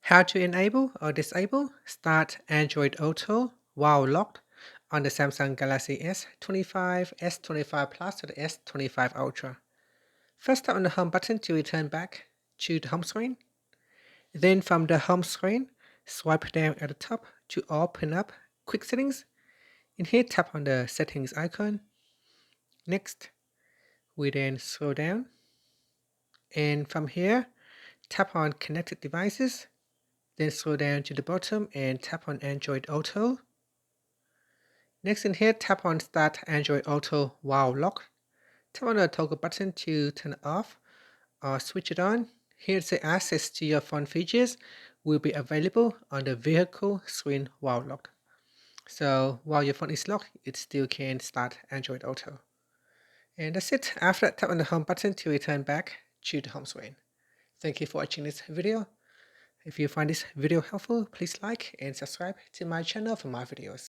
How to enable or disable Start Android Auto while locked on the Samsung Galaxy S25, S25 Plus, or the S25 Ultra. First, tap on the home button to return back to the home screen. Then from the home screen, swipe down at the top to open up Quick Settings. In here, tap on the Settings icon. Next, we then scroll down. And from here, tap on Connected Devices. Then scroll down to the bottom and tap on Android Auto. Next in here, tap on Start Android Auto while locked. Tap on the toggle button to turn it off or switch it on. Here the access to your phone features will be available on the vehicle screen while locked. So while your phone is locked, it still can start Android Auto. And that's it. After that, tap on the home button to return back to the home screen. Thank you for watching this video. If you find this video helpful, please like and subscribe to my channel for more videos.